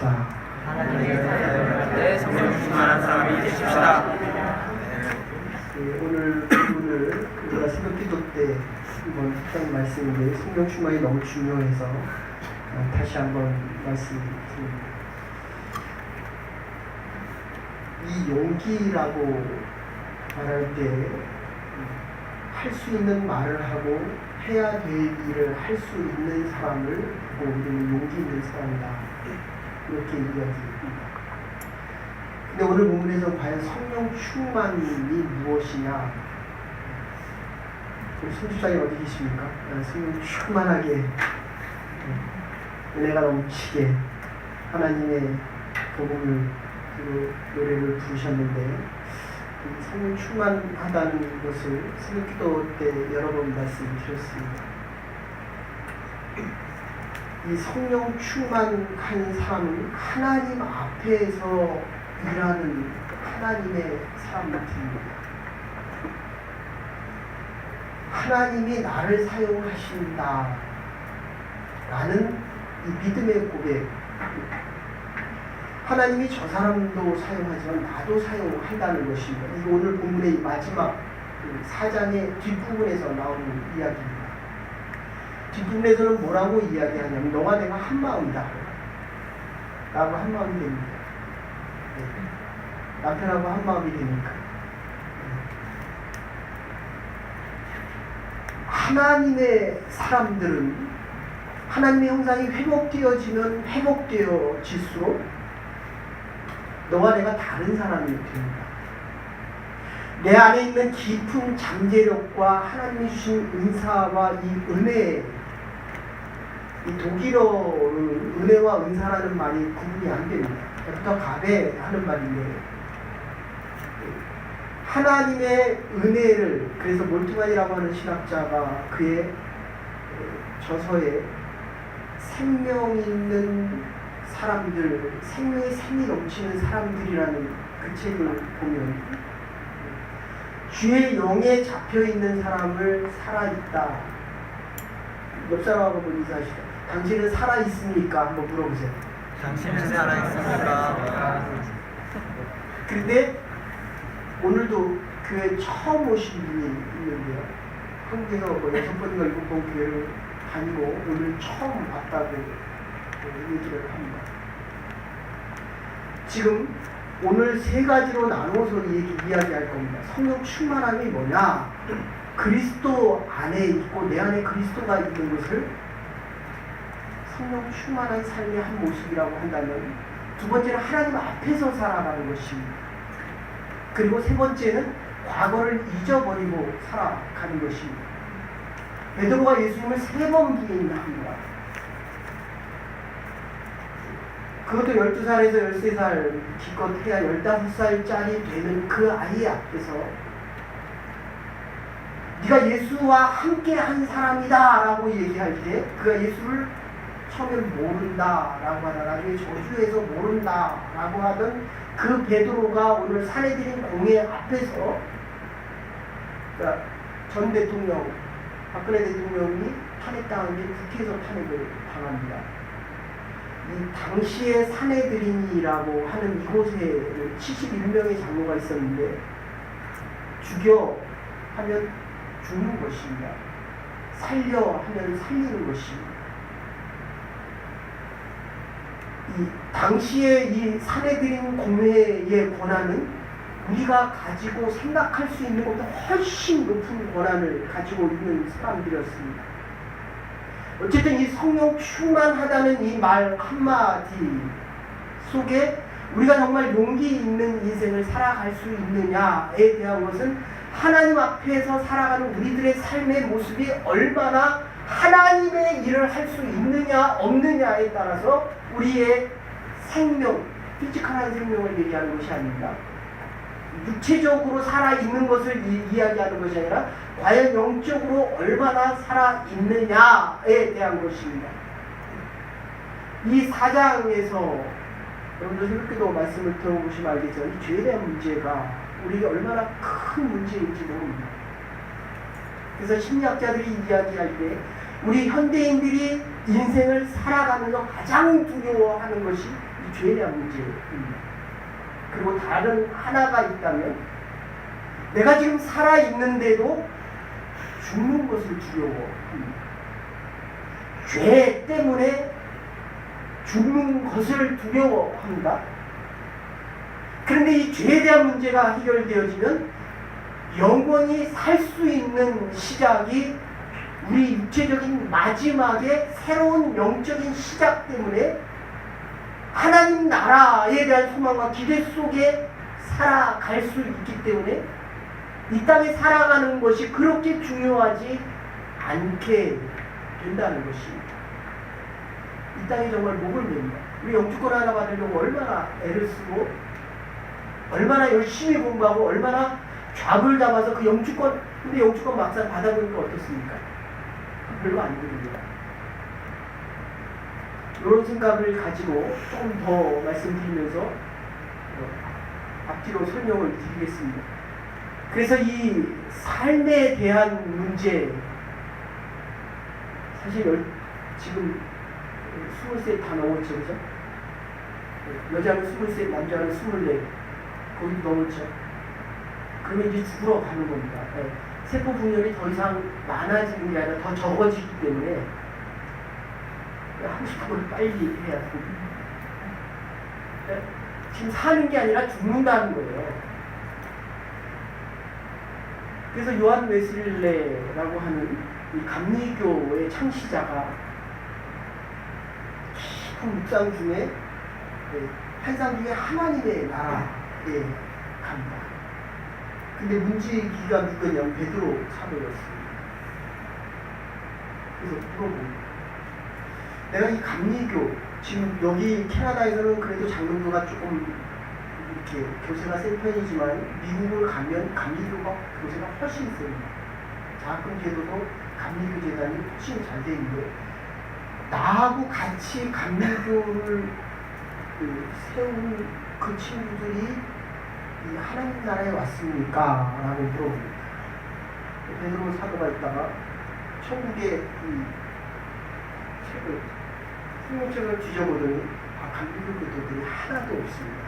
기도합시다. 하나님의 사랑을 때 성령 충만한 사람이 되십시다. 오늘 본문을 우리가 새벽기도 때 한번 했던 말씀인데 성령 충만이 너무 중요해서 다시 한번 말씀드립니다. 이 용기라고 말할 때 할 수 있는 말을 하고 해야 될 일을 할 수 있는 사람을 보고 우리는 용기 있는 사람이다 이렇게 이야기합니다. 근데 오늘 본문에서 과연 성령 충만이 무엇이냐? 우리 손주장님 어디 계십니까? 성령 충만하게 은혜가 넘치게 하나님의 복음을 그리고 노래를 부르셨는데 이 성령 충만하다는 것을 새벽기도 때 여러 번 말씀드렸습니다. 이 성령 충만한 사람은 하나님 앞에서 일하는 하나님의 사람들입니다. 하나님이 나를 사용하신다 라는 이 믿음의 고백, 하나님이 저 사람도 사용하지만 나도 사용한다는 것입니다. 이거 오늘 본문의 마지막 4장의 뒷부분에서 나오는 이야기입니다. 뒷부분에서는 뭐라고 이야기하냐면 너와 내가 한마음이다 라고 한마음이 됩니다. 남편하고 한마음이 되니까 하나님의 사람들은 하나님의 형상이 회복되어지면 회복되어질수록 너와 내가 다른 사람이 됩니다. 내 안에 있는 깊은 잠재력과 하나님이 주신 은사와 이 은혜, 이 독일어는 은혜와 은사라는 말이 구분이 안 됩니다. 부터 가베 하는 말인데 하나님의 은혜를, 그래서 몰트만이라고 하는 신학자가 그의 저서에 생명 있는 사람들, 생명의 샘이 넘치는 사람들이라는 그 책을 보면 주의 영에 잡혀있는 사람을 살아있다. 옆 사람하고 한번 인사하시죠. 당신은 살아있습니까? 한번 물어보세요. 당신은 살아있습니까? 그런데 오늘도 교회 처음 오신 분이 있는데요. 한국에서 뭐 6번인가 7번 교회를 다니고 오늘 처음 왔다고 얘기를 합니다. 지금 오늘 세 가지로 나눠서 이야기할 겁니다. 성령 충만함이 뭐냐? 그리스도 안에 있고 내 안에 그리스도가 있는 것을 성령 충만한 삶의 한 모습이라고 한다면, 두 번째는 하나님 앞에서 살아가는 것입니다. 그리고 세 번째는 과거를 잊어버리고 살아가는 것입니다. 베드로가 예수님을 3번 부인합니다. 그것도 12살에서 13살 기껏 해야 15살짜리 되는 그 아이 앞에서 네가 예수와 함께 한 사람이다 라고 얘기할 때 그가 예수를 처음엔 모른다 라고 하다 나중에 저주해서 모른다 라고 하던 그 베드로가 오늘 사내들인 공회 앞에서, 그러니까 전 대통령 박근혜 대통령이 탄핵당한 게 국회에서 탄핵을 당합니다. 이 당시에 사내들인이라고 하는 이곳에 71명의 장로가 있었는데 죽여 하면 죽는 것입니다. 살려 하면 살리는 것입니다. 이 당시에 이 사내들인 공회의 권한은 우리가 가지고 생각할 수 있는 것보다 훨씬 높은 권한을 가지고 있는 사람들이었습니다. 어쨌든 이 성령 충만하다는 이 말 한마디 속에 우리가 정말 용기 있는 인생을 살아갈 수 있느냐에 대한 것은 하나님 앞에서 살아가는 우리들의 삶의 모습이 얼마나 하나님의 일을 할 수 있느냐 없느냐에 따라서 우리의 생명, 피지컬한 생명을 얘기하는 것이 아닙니다. 육체적으로 살아있는 것을 이야기하는 것이 아니라 과연 영적으로 얼마나 살아있느냐에 대한 것입니다. 이 4장에서 여러분들 새벽기도 말씀을 들어보시면 알겠지만 이 죄에 대한 문제가 우리에게 얼마나 큰 문제인지 모릅니다. 그래서 심리학자들이 이야기할 때 우리 현대인들이 인생을 살아가면서 가장 두려워하는 것이 이 이 죄에 대한 문제입니다. 그리고 다른 하나가 있다면 내가 지금 살아있는데도 죽는 것을 두려워합니다. 죄 때문에 죽는 것을 두려워합니다. 그런데 이 죄에 대한 문제가 해결되어지면 영원히 살 수 있는 시작이 우리 육체적인 마지막에 새로운 영적인 시작 때문에 하나님 나라에 대한 소망과 기대 속에 살아갈 수 있기 때문에 이 땅에 살아가는 것이 그렇게 중요하지 않게 된다는 것입니다. 이 땅에 정말 목을 맵니다. 우리 영주권 하나 받으려고 얼마나 애를 쓰고 얼마나 열심히 공부하고 얼마나 잡을 잡아서 그 영주권, 근데 영주권 막상 받아보니까 어떻습니까? 별거 아니거든요. 이런 생각을 가지고 조금 더 말씀드리면서 앞뒤로 설명을 드리겠습니다. 그래서 이 삶에 대한 문제, 사실 지금 20세 다 넘었죠, 그죠? 여자는 23, 남자는 24, 거기 넘었죠. 그러면 이제 죽으러 가는 겁니다. 세포 분열이 더 이상 많아지는 게 아니라 더 적어지기 때문에 하고 싶은 걸 빨리 해야 됩니다. 지금 사는 게 아니라 죽는다는 거예요. 그래서 요한 웨슬레라고 하는 이 감리교의 창시자가 깊은 묵상 중에 환상 중에 하나님의 나라에 갑니다. 근데 문지기가 누구냐면 베드로 사도였습니다. 그래서 물어봅니다. 내가 이 감리교, 지금 여기 캐나다에서는 그래도 장로교가 조금 이렇게 교세가 센 편이지만 미국을 가면 감리교가 교세가 훨씬 셉니다. 장학금 제도도 감리교 재단이 훨씬 잘 돼 있는데 나하고 같이 감리교를 세운 그 친구들이 이 하나님 나라에 왔습니까? 라고 물어봅니다. 베드로 사도가 있다가 천국의 이 책을, 성경책을 뒤져보더니 감리교 교도들이 하나도 없습니다.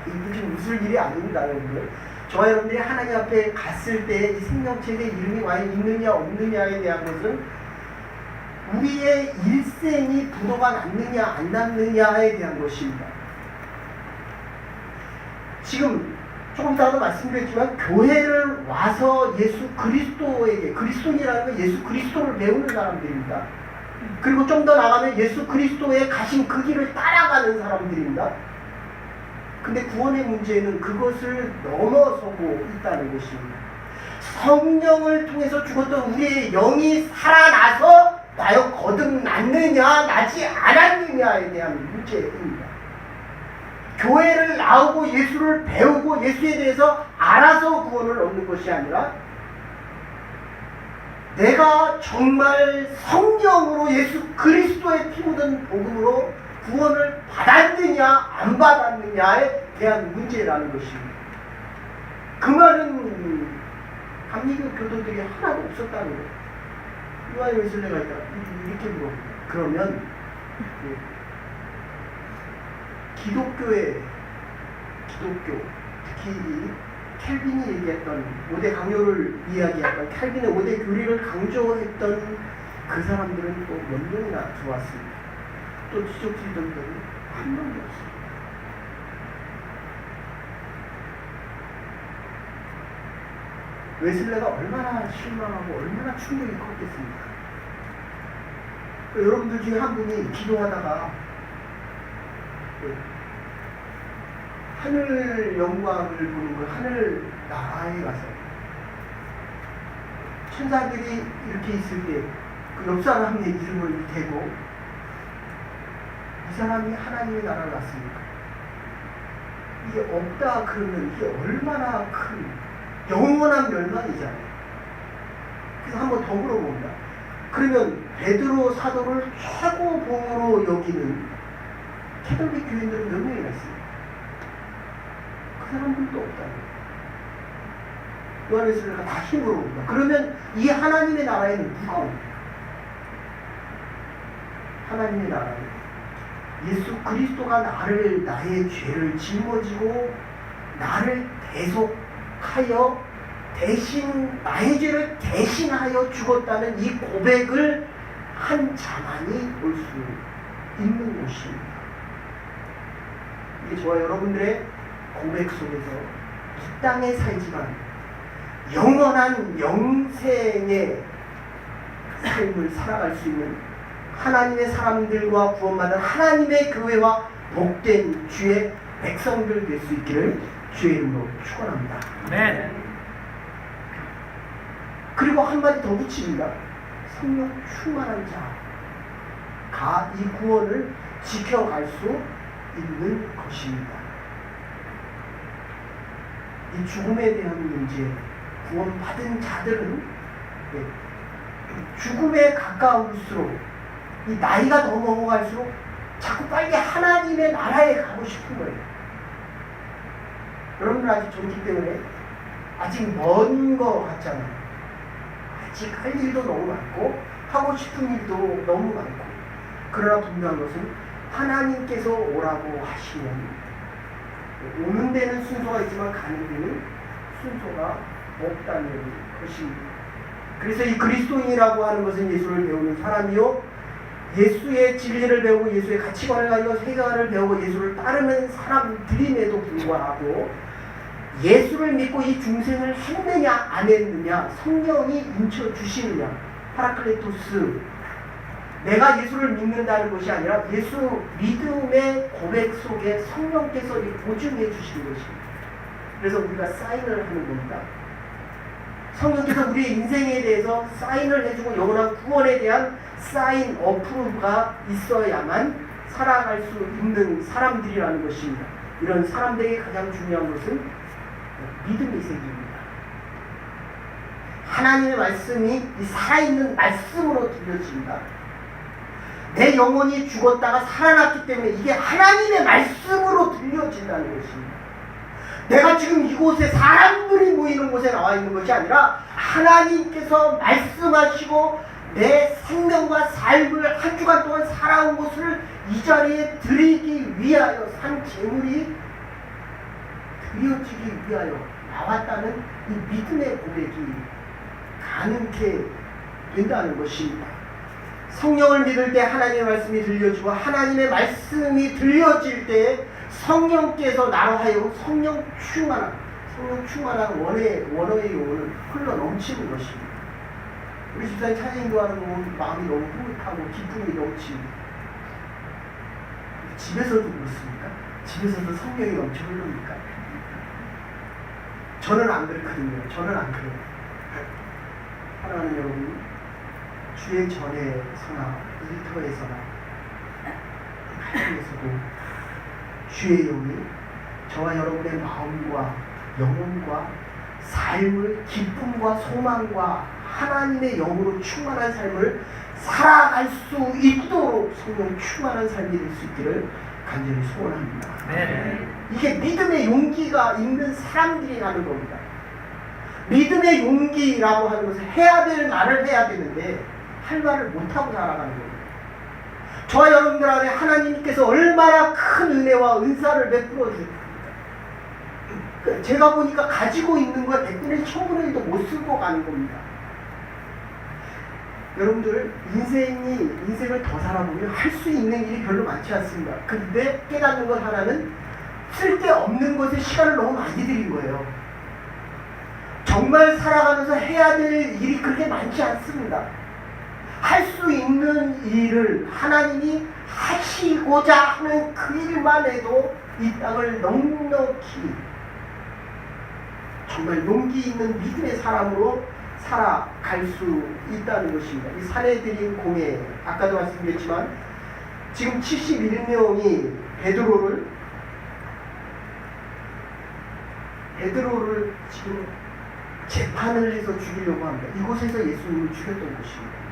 이게 좀 웃을 일이 아닙니다, 여러분들. 저와 여러분들이 하나님 앞에 갔을 때 이 생명책에 이름이 과연 있느냐 없느냐에 대한 것은 우리의 일생이 부도가 났느냐 안 났느냐에 대한 것입니다. 지금 조금 전에도 말씀드렸지만 교회를 와서 예수 그리스도에게, 그리스도인이라는 건 예수 그리스도를 배우는 사람들입니다. 그리고 좀 더 나가면 예수 그리스도의 가신 그 길을 따라가는 사람들입니다. 근데 구원의 문제는 그것을 넘어서고 있다는 것입니다. 성령을 통해서 죽었던 우리의 영이 살아나서 나여 거듭났느냐 나지 않았느냐에 대한 문제입니다. 교회를 나오고 예수를 배우고 예수에 대해서 알아서 구원을 얻는 것이 아니라 내가 정말 성령으로 예수 그리스도의 피 묻은 복음으로 구원을 받았느냐 안 받았느냐에 대한 문제라는 것입니다. 그 말은 감리교 교도들이 하나도 없었다는 거예요. 요한 웨슬레가 있다 이렇게 물어봅니다. 그러면 기독교, 특히 이 켈빈이 얘기했던 5대 강요를 이야기했던 켈빈의 5대 교리를 강조했던 그 사람들은 또 몇 명이나 들어왔습니다. 또 지적질던 분들은 한 명도 없습니다. 웨슬레가 얼마나 실망하고 얼마나 충격이 컸겠습니까? 여러분들 중에 한 분이 기도하다가 하늘 영광을 보는 그 하늘 나라에 가서 천사들이 이렇게 있을 때 그 옆 사람의 이름을 대고 이 사람이 하나님의 나라를 갔습니까? 이게 없다 그러면 이게 얼마나 큰 영원한 멸망이잖아요. 그래서 한번 더 물어봅니다. 그러면 베드로 사도를 최고봉으로 여기는 캐톨릭 교인들은 몇 명이나 있습니까? 그 사람들도 없다는 거예요. 요한에스가 다시 물어봅니다. 그러면 이 하나님의 나라에는 누가 옵니까? 하나님의 나라에 예수 그리스도가 나의 죄를 짊어지고 나를 대속하여 대신 나의 죄를 대신하여 죽었다는 이 고백을 한 자만이 볼 수 있는 곳입니다. 이게 저와 여러분들의 고백 속에서 이 땅에 살지만 영원한 영생의 삶을 살아갈 수 있는 하나님의 사람들과 구원받은 하나님의 교회와 복된 주의 백성들 될 수 있기를 주의 이름으로 축원합니다. 네. 그리고 한마디 더 붙입니다. 성령 충만한 자가 이 구원을 지켜갈 수 있는 것입니다. 이 죽음에 대한 문제, 구원받은 자들은 죽음에 가까울수록 이 나이가 더 넘어갈수록 자꾸 빨리 하나님의 나라에 가고 싶은 거예요. 여러분들 아직 젊기 때문에 아직 먼 거 같잖아요. 아직 할 일도 너무 많고 하고 싶은 일도 너무 많고, 그러나 분명한 것은 하나님께서 오라고 하시면 오는 데는 순서가 있지만 가는 데는 순서가 없다는 것입니다. 그래서 이 그리스도인이라고 하는 것은 예수를 배우는 사람이요, 예수의 진리를 배우고 예수의 가치관을 가지고 세계관을 배우고 예수를 따르는 사람들임에도 불구하고 예수를 믿고 이 중생을 했느냐 안 했느냐, 성령이 인쳐주시느냐, 파라클레토스, 내가 예수를 믿는다는 것이 아니라 예수 믿음의 고백 속에 성령께서 보증해 주시는 것입니다. 그래서 우리가 사인을 하는 겁니다. 성령께서 우리의 인생에 대해서 사인을 해주고 영원한 구원에 대한 사인 어프로브가 있어야만 살아갈 수 있는 사람들이라는 것입니다. 이런 사람들에게 가장 중요한 것은 믿음이 생깁니다. 하나님의 말씀이 이 살아있는 말씀으로 들려집니다. 내 영혼이 죽었다가 살아났기 때문에 이게 하나님의 말씀으로 들려진다는 것입니다. 내가 지금 이곳에 사람들이 모이는 곳에 나와 있는 것이 아니라 하나님께서 말씀하시고 내 생명과 삶을 한 주간 동안 살아온 것을 이 자리에 드리기 위하여 산 재물이 드려지기 위하여 나왔다는 이 믿음의 고백이 가능케 된다는 것입니다. 성령을 믿을 때 하나님의 말씀이 들려지고 하나님의 말씀이 들려질 때 성령께서 나로 하여금 성령 충만한 원어의 용어는 흘러 넘치는 것입니다. 우리 집사님 찬양도 하는 거 보면 마음이 너무 뿌듯하고 기쁨이 넘칩니다. 집에서도 그렇습니까? 집에서도 성령이 넘쳐 흐릅니까? 저는 안 그렇거든요. 저는 안 그래요. 사랑하는 여러분, 주의 전에서나 일터에서나 하나님께서도 주의 영이 저와 여러분의 마음과 영혼과 삶을 기쁨과 소망과 하나님의 영으로 충만한 삶을 살아갈 수 있도록 성령 충만한 삶이 될 수 있기를 간절히 소원합니다. 네. 이게 믿음의 용기가 있는 사람들이라는 겁니다. 믿음의 용기라고 하는 것은 해야 될 말을 해야 되는데 할 말을 못하고 살아가는 겁니다. 저와 여러분들 안에 하나님께서 얼마나 큰 은혜와 은사를 베풀어 주십니까? 제가 보니까 가지고 있는 거 100분의 1000분의 1도 못 쓰고 가는 겁니다. 여러분들 인생을 더 살아보면 할 수 있는 일이 별로 많지 않습니다. 근데 깨닫는 것 하나는 쓸데없는 것에 시간을 너무 많이 들인 거예요. 정말 살아가면서 해야 될 일이 그렇게 많지 않습니다. 할 수 있는 일을 하나님이 하시고자 하는 그 일만 해도 이 땅을 넉넉히 정말 용기 있는 믿음의 사람으로 살아갈 수 있다는 것입니다. 이 사내들인 공예, 아까도 말씀드렸지만 지금 71명이 베드로를 지금 재판을 해서 죽이려고 합니다. 이곳에서 예수님을 죽였던 곳입니다.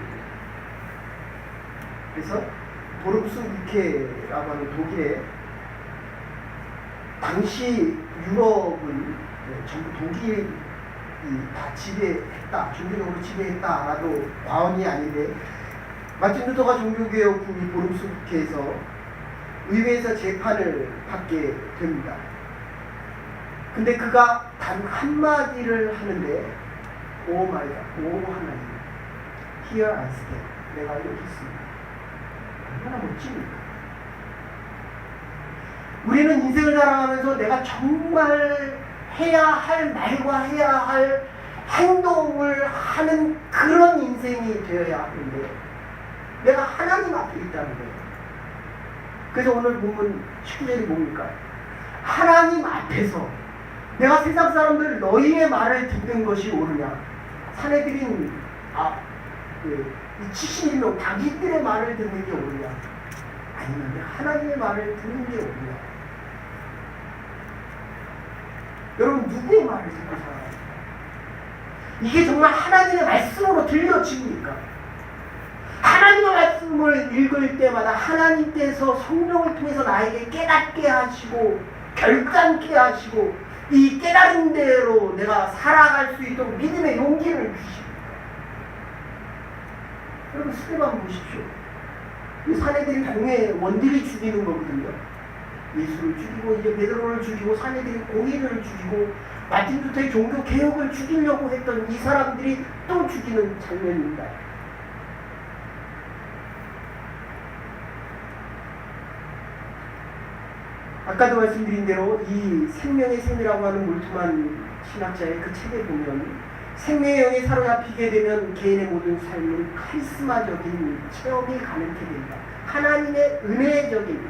그래서 보름스위케라고 하는 독일에 당시 유럽을 전부 독일이 다 지배했다, 종교적으로 지배했다라도 과언이 아닌데, 마틴 루터가 종교개혁 후기 보름스위케에서 의회에서 재판을 받게 됩니다. 근데 그가 단 한마디를 하는데 오 마이 갓, 오 하나님, Here I stand. 내가 여기 있습니다. 얼마나 멋집니까? 우리는 인생을 살아가면서 내가 정말 해야 할 말과 해야 할 행동을 하는 그런 인생이 되어야 하는데 내가 하나님 앞에 있다는 거예요. 그래서 오늘 본문 19절이 뭡니까? 하나님 앞에서 내가 세상 사람들 너희의 말을 듣는 것이 옳으냐? 사내들인 이 71명 자기들의 말을 듣는 게 옳으냐? 아니면 내가 하나님의 말을 듣는 게 옳으냐? 여러분 누구의 말을 듣고 살아요? 이게 정말 하나님의 말씀으로 들려집니까? 하나님의 말씀을 읽을 때마다 하나님께서 성령을 통해서 나에게 깨닫게 하시고 결단케 하시고 이 깨달은 대로 내가 살아갈 수 있도록 믿음의 용기를 주십니까? 여러분 스테반 보십시오. 이 사내들이 공회 원들이 죽이는 거거든요. 예수를 죽이고 이제 베드로를 죽이고 사내들이 공의를 죽이고 마틴 루터의 종교 개혁을 죽이려고 했던 이 사람들이 또 죽이는 장면입니다. 아까도 말씀드린 대로 이 생명의 샘이라고 하는 몰트만 신학자의 그 책에 보면 생명의 영에 사로잡히게 되면 개인의 모든 삶은 카리스마적인 체험이 가능하게 된다. 하나님의 은혜적인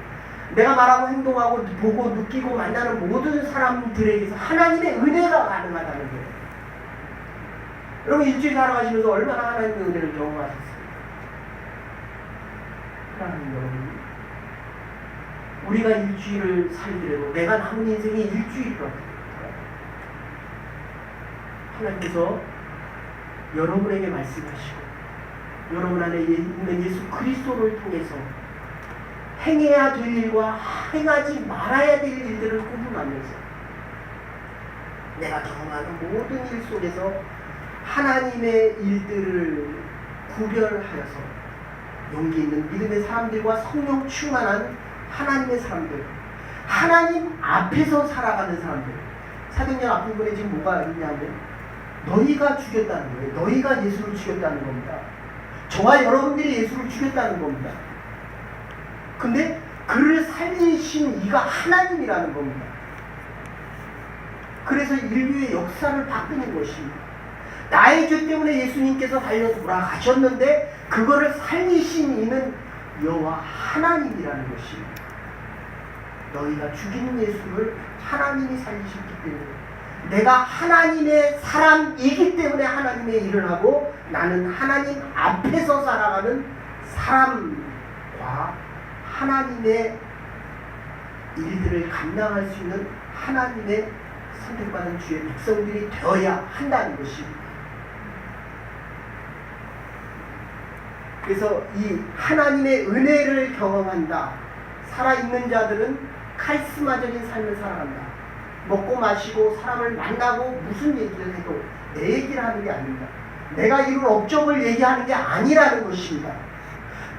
내가 말하고 행동하고 보고 느끼고 만나는 모든 사람들에게서 하나님의 은혜가 가능하다는 거예요. 여러분 일주일 살아가시면서 얼마나 하나님의 은혜를 경험하셨습니까? 사랑하는 여러분, 우리가 일주일을 살더라도 내가 남은 인생이 일주일이거든요. 하나님께서 여러분에게 말씀하시고 여러분 안에 있는 예수 그리스도를 통해서 행해야 될 일과 행하지 말아야 될 일들을 구분하면서 내가 경험하는 모든 일 속에서 하나님의 일들을 구별하여서 용기 있는 믿음의 사람들과 성령 충만한 하나님의 사람들, 하나님 앞에서 살아가는 사람들. 사도행전 앞부분에 지금 뭐가 있냐면 너희가 죽였다는 거예요. 너희가 예수를 죽였다는 겁니다. 저와 여러분들이 예수를 죽였다는 겁니다. 근데 그를 살리신 이가 하나님이라는 겁니다. 그래서 인류의 역사를 바꾸는 것입니다. 나의 죄 때문에 예수님께서 달려 돌아가셨는데 그거를 살리신 이는 여호와 하나님이라는 것입니다. 너희가 죽인 예수를 하나님이 살리셨기 때문에 내가 하나님의 사람이기 때문에 하나님의 일을 하고 나는 하나님 앞에서 살아가는 사람과 하나님의 일들을 감당할 수 있는 하나님의 선택받은 주의 백성들이 되어야 한다는 것입니다. 그래서 이 하나님의 은혜를 경험한다. 살아있는 자들은 카리스마적인 삶을 살아간다. 먹고 마시고 사람을 만나고 무슨 얘기를 해도 내 얘기를 하는 게 아닙니다. 내가 이룬 업적을 얘기하는 게 아니라는 것입니다.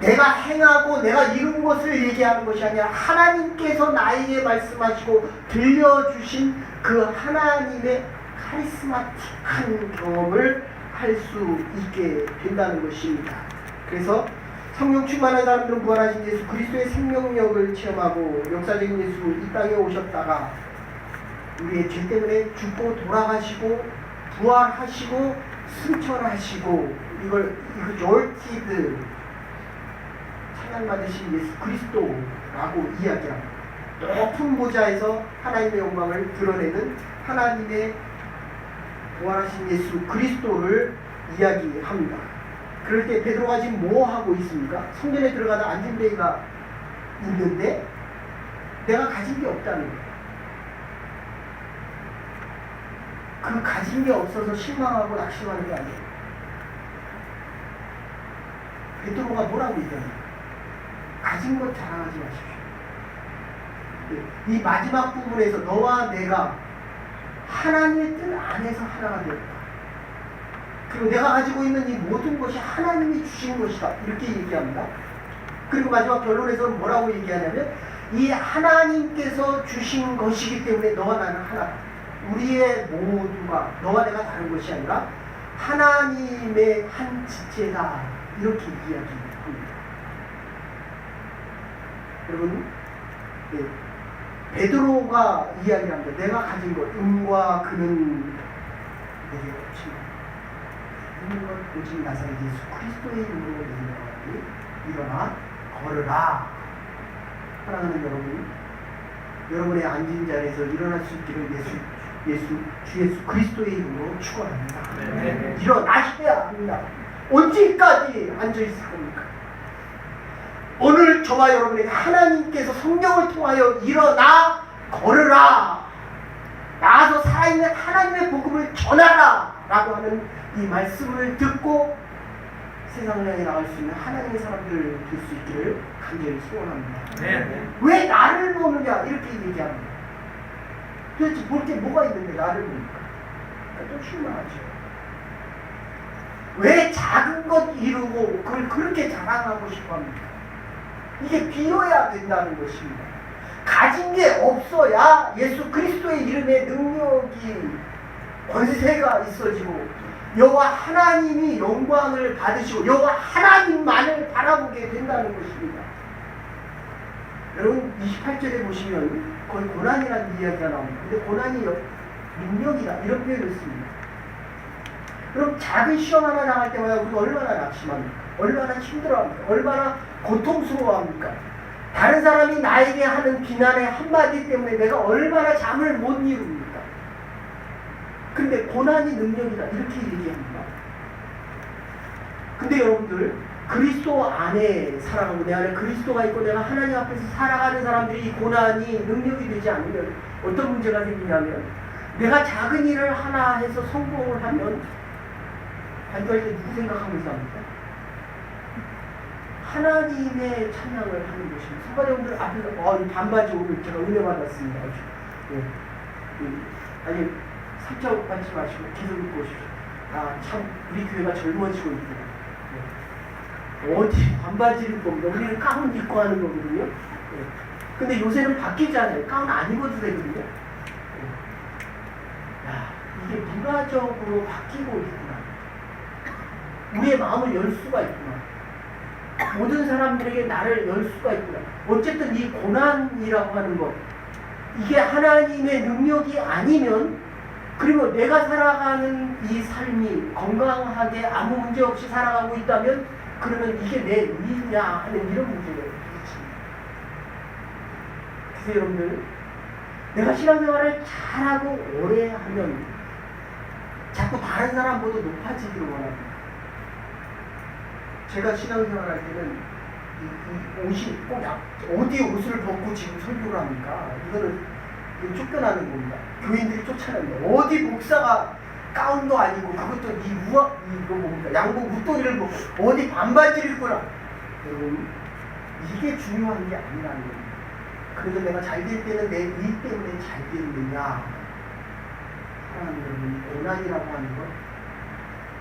내가 행하고 내가 이룬 것을 얘기하는 것이 아니라 하나님께서 나에게 말씀하시고 들려주신 그 하나님의 카리스마틱한 경험을 할 수 있게 된다는 것입니다. 그래서 성령 충만한 사람들은 부활하신 예수 그리스도의 생명력을 체험하고 역사적인 예수 이 땅에 오셨다가 우리의 죄 때문에 죽고 돌아가시고 부활하시고 승천하시고 이걸 exalted 찬양받으신 예수 그리스도라고 이야기합니다. 높은 보좌에서 하나님의 영광을 드러내는 하나님의 부활하신 예수 그리스도를 이야기합니다. 그럴 때 베드로가 지금 뭐 하고 있습니까? 성전에 들어가다 앉은 데가 있는데 내가 가진 게 없다는 거예요. 그 가진 게 없어서 실망하고 낙심하는 게 아니에요. 베드로가 뭐라고 얘기하냐? 가진 것 자랑하지 마십시오. 이 마지막 부분에서 너와 내가 하나님의 뜻 안에서 하나가 되었다. 그리고 내가 가지고 있는 이 모든 것이 하나님이 주신 것이다. 이렇게 얘기합니다. 그리고 마지막 결론에서는 뭐라고 얘기하냐면 이 하나님께서 주신 것이기 때문에 너와 나는 하나. 우리의 모두가 너와 내가 다른 것이 아니라 하나님의 한 지체다. 이렇게 이야기합니다. 여러분, 네, 베드로가 이야기합니다. 내가 가진 것, 은과 금은 내게 없지만 있는 것 오직 나사렛 예수 그리스도의 이름으로 내게 일어나 걸으라. 사랑하는 여러분, 여러분의 앉은 자리에서 일어날 수 있기를 주 예수 그리스도의 이름으로 축원합니다. 네. 일어나셔야 합니다. 언제까지 앉아 있을 겁니까? 오늘 저와 여러분에게 하나님께서 성령을 통하여 일어나 걸으라, 나아서 살아있는 하나님의 복음을 전하라 라고 하는 이 말씀을 듣고 세상을 향해 나갈 수 있는 하나님의 사람들 될 수 있기를 간절히 소원합니다. 네. 왜 나를 보느냐 이렇게 얘기합니다. 도대체 볼 게 뭐가 있는데 나를 보니까 또 실망하죠. 왜 작은 것 이루고 그걸 그렇게 자랑하고 싶어 합니까? 이게 비워야 된다는 것입니다. 가진 게 없어야 예수 그리스도의 이름의 능력이 권세가 있어지고 여호와 하나님이 영광을 받으시고 여호와 하나님만을 바라보게 된다는 것입니다. 여러분 28절에 보시면 거의 고난이라는 이야기가 나옵니다. 근데 고난이 능력이다 이런 표현을 씁니다. 그럼 작은 시험 하나 나갈 때마다 우리가 얼마나 낙심합니까? 얼마나 힘들어합니까? 얼마나 고통스러워합니까? 다른 사람이 나에게 하는 비난의 한마디 때문에 내가 얼마나 잠을 못 이룹니까? 근데 고난이 능력이다 이렇게 얘기합니다. 근데 여러분들 그리스도 안에 살아가고 내 안에 그리스도가 있고 내가 하나님 앞에서 살아가는 사람들이 이 고난이 능력이 되지 않으면 어떤 문제가 생기냐면 내가 작은 일을 하나 해서 성공을 하면 반대할 때 누구 생각하면서 합니까? 하나님의 찬양을 하는 것입니다. 성가대원들 앞에서 반바지 오늘 제가 은혜 받았습니다. 아니 상처 받지 마시고 계속 입고 오십시오. 참 우리 교회가 젊어지고 있구나. 어디 반바지를 입고 우리는 가운 입고 하는 거거든요. 근데 요새는 바뀌잖아요. 가운 안 입어도 되거든요. 이게 문화적으로 바뀌고 있구나. 우리의 마음을 열 수가 있구나. 모든 사람들에게 나를 열 수가 있구나. 어쨌든 이 고난이라고 하는 것, 이게 하나님의 능력이 아니면, 그리고 내가 살아가는 이 삶이 건강하게 아무 문제 없이 살아가고 있다면 그러면 이게 내 의냐 하는 이런 문제가 있습니다. 그래서 여러분들, 내가 신앙생활을 잘하고 오래 하면 자꾸 다른 사람보다 높아지기를 원합니다. 제가 신앙생활 할 때는 이 옷이 꼭 어디 옷을 벗고 지금 설교를 합니까? 이거는 쫓겨나는 겁니다. 교인들이 쫓아냅니다. 어디 목사가 가운도 아니고 그것도 이거 뭡니까? 양복 웃도리를 벗고 어디 반바지를 입거나. 여러분 이게 중요한 게 아니라는 겁니다. 그래서 내가 잘 될 때는 내 의 때문에 잘 되느냐. 사랑하는 여러분, 고난이라고 하는 것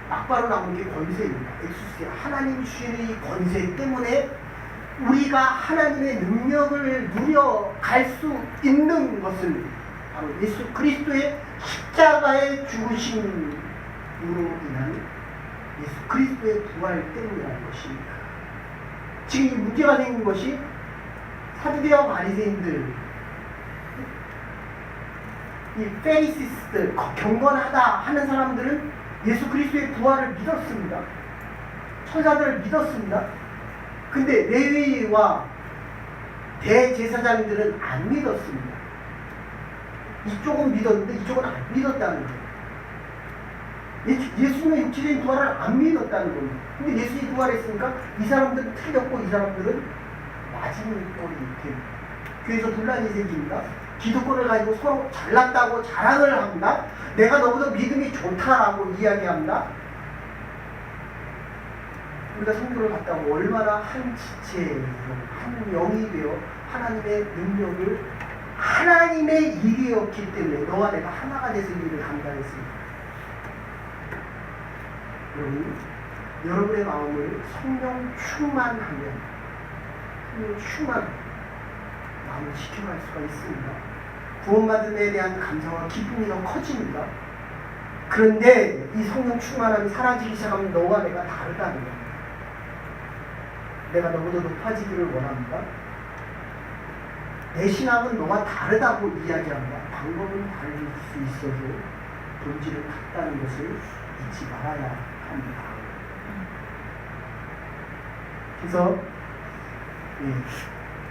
막바로 나오는 게 권세입니다. 엑수스야. 하나님이 주시는 이 권세 때문에 우리가 하나님의 능력을 누려갈 수 있는 것은 바로 예수 그리스도의 십자가의 죽으심으로 인한 예수 그리스도의 부활 때문이라는 것입니다. 지금 이 문제가 생긴 것이 사두개와 바리새인들, 이 페리시스들, 경건하다 하는 사람들은 예수 그리스도의 부활을 믿었습니다. 천사들을 믿었습니다. 근데 레위와 대제사장들은 안 믿었습니다. 이쪽은 믿었는데 이쪽은 안 믿었다는 거예요. 예수님의 육체적인 부활을 안 믿었다는 겁니다. 근데 예수님이 부활했으니까 이 사람들은 틀렸고 이 사람들은 맞은 꼴이 됩니다. 교회에서 분란이 생깁니다. 기득권을 가지고 서로 잘났다고 자랑을 합니다. 내가 너보다 믿음이 좋다라고 이야기합니다. 우리가 성교를 갔다 오면 얼마나 한 지체로 한 영이 되어 하나님의 능력을 하나님의 일이었기 때문에 너와 내가 하나가 돼서 일을 감당했습니다. 여러분의 마음을 성령 충만하면, 성령 충만, 마음을 지켜갈 수가 있습니다. 구원받음에 대한 감사와 기쁨이 더 커집니다. 그런데 이 성령 충만함이 사라지기 시작하면 너와 내가 다르다는 거야. 내가 너보다 높아지기를 원합니다. 내 신앙은 너와 다르다고 이야기합니다. 방법은 다를 수 있어도 본질은 같다는 것을 잊지 말아야 합니다. 그래서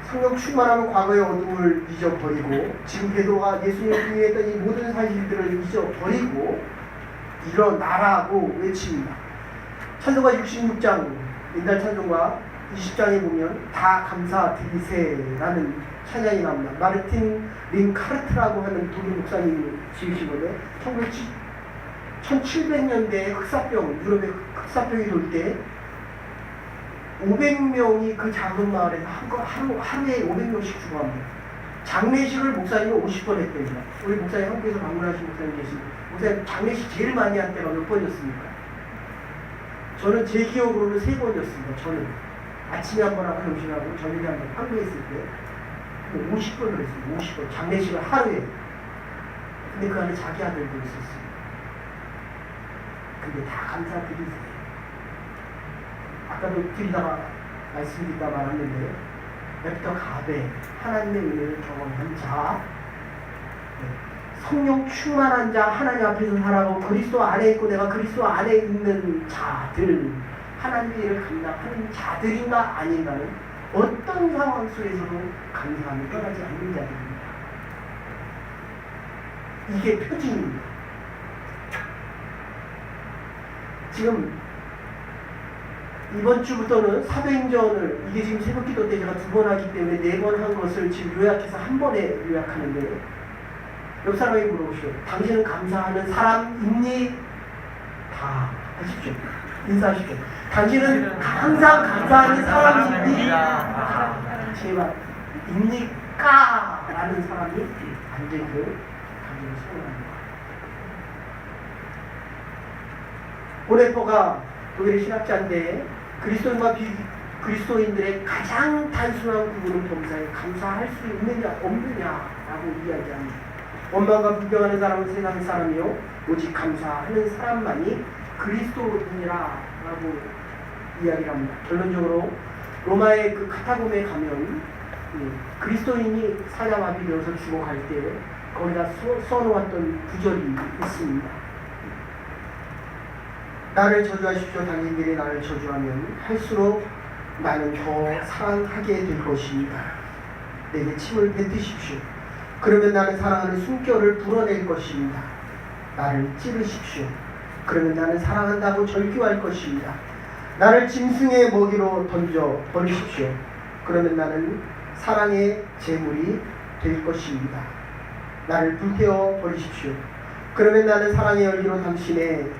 성령 충만하면 과거의 어둠을 잊어버리고 지금 베드로가 예수님을 등에했던 이 모든 사실들을 잊어버리고 일어나라고 외칩니다. 찬송가 66장 옛날 찬송가 20장에 보면 다 감사드리세라는 찬양이 나옵니다. 마르틴 링카르트라고 하는 독일 목사님이 지으신 건데 1700년대에 흑사병, 유럽에 흑사병이 돌 때 500명이 그 작은 마을에서 하루에 500명씩 죽어갑니다. 장례식을 목사님이 50번 했답니다. 우리 목사님 한국에서 방문하신 목사님 계십니다. 목사님 장례식 제일 많이 한 때가 몇 번이었습니까? 저는 제 기억으로는 3번이었습니다. 저는 아침에 한 번 하고 점심에 하고 저녁에 한 번 한국에 있을 때 50번을 했어요. 50번 장례식을 하루에. 근데 그 안에 자기 아들도 있었어요. 근데 다 감사드리세요. 아까도 드리다가 말씀드리다 말았는데 랩터 가베 하나님의 은혜를 경험한 자, 성령 충만한 자, 하나님 앞에서 살아가고 그리스도 안에 있고 내가 그리스도 안에 있는 자들, 하나님의 일을 감당하는 자들인가 아닌가는 어떤 상황 속에서도 감사함이 떠나지 않는 자들입니다. 이게 표징입니다. 지금 이번 주부터는 사도행전을 이게 지금 새벽기도 때 제가 2번 하기 때문에 4번 한 것을 지금 요약해서 한 번에 요약하는데 옆 사람에게 물어보시오. 당신은 감사하는 사람입니? 다 하십시오. 인사하십시오. 당신은 항상 감사하는 사람입니? 제발 입니까? 라는 사람이 안 되기를 당신을 소원합니다. 보네퍼가 독일의 신학자인데 그리스도인과 그리스도인들의 가장 단순한 구분은 범사에 감사할 수 있느냐 없느냐라고 이야기합니다. 원망과 불평하는 사람은 세상 사람이요 오직 감사하는 사람만이 그리스도인이라고 이야기를 합니다. 결론적으로 로마의 그 카타콤에 가면 그리스도인이 사자마비 되어서 죽어갈 때 거기다 써놓았던 구절이 있습니다. 나를 저주하십시오. 당신들이 나를 저주하면 할수록 나는 더 사랑하게 될 것입니다. 내게 침을 뱉으십시오. 그러면 나는 사랑하는 숨결을 불어낼 것입니다. 나를 찌르십시오. 그러면 나는 사랑한다고 절규할 것입니다. 나를 짐승의 먹이로 던져 버리십시오. 그러면 나는 사랑의 제물이 될 것입니다. 나를 불태워 버리십시오. 그러면 나는 사랑의 열기로 당신의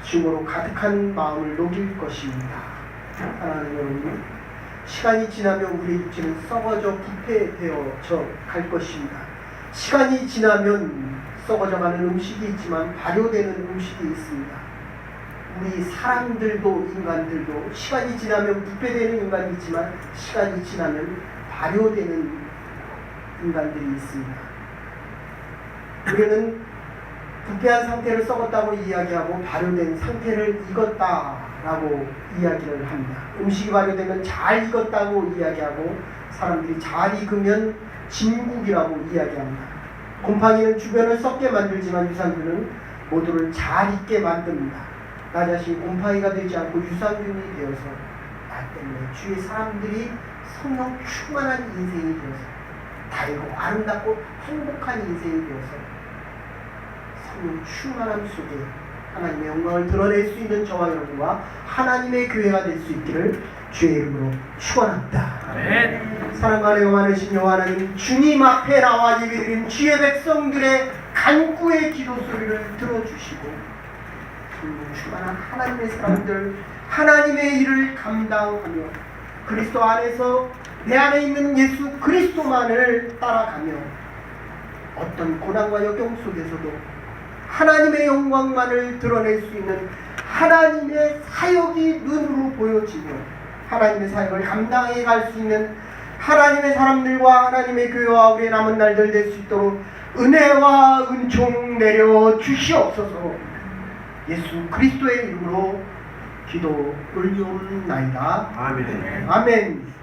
줌으로 가득한 마음을 녹일 것입니다. 사랑하는 여러분, 시간이 지나면 우리 육체는 썩어져 부패되어져 갈 것입니다. 시간이 지나면 썩어져가는 음식이 있지만 발효되는 음식이 있습니다. 우리 사람들도 인간들도 시간이 지나면 부패되는 인간이 있지만 시간이 지나면 발효되는 인간들이 있습니다. 우리는 부패한 상태를 썩었다고 이야기하고 발효된 상태를 익었다라고 이야기를 합니다. 음식이 발효되면 잘 익었다고 이야기하고 사람들이 잘 익으면 진국이라고 이야기합니다. 곰팡이는 주변을 썩게 만들지만 유산균은 모두를 잘 익게 만듭니다. 나 자신이 곰팡이가 되지 않고 유산균이 되어서 나 때문에 주위의 사람들이 성령 충만한 인생이 되어서 달고 아름답고 행복한 인생이 되어서 성령 충만함 속에 하나님의 영광을 드러낼 수 있는 저와 여러분과 하나님의 교회가 될 수 있기를 주의 이름으로 축원합니다. 아멘. 사랑과 은혜가 많으신 여호와 하나님, 주님 앞에 나와 예배드린 주의 백성들의 간구의 기도 소리를 들어주시고 성령 충만한 하나님의 사람들, 하나님의 일을 감당하며 그리스도 안에서 내 안에 있는 예수 그리스도만을 따라가며 어떤 고난과 역경 속에서도 하나님의 영광만을 드러낼 수 있는 하나님의 사역이 눈으로 보여지며 하나님의 사역을 감당해 갈 수 있는 하나님의 사람들과 하나님의 교회와 우리의 남은 날들 될 수 있도록 은혜와 은총 내려 주시옵소서. 예수 그리스도의 이름으로 기도 올리옵나이다. 아멘. 아멘.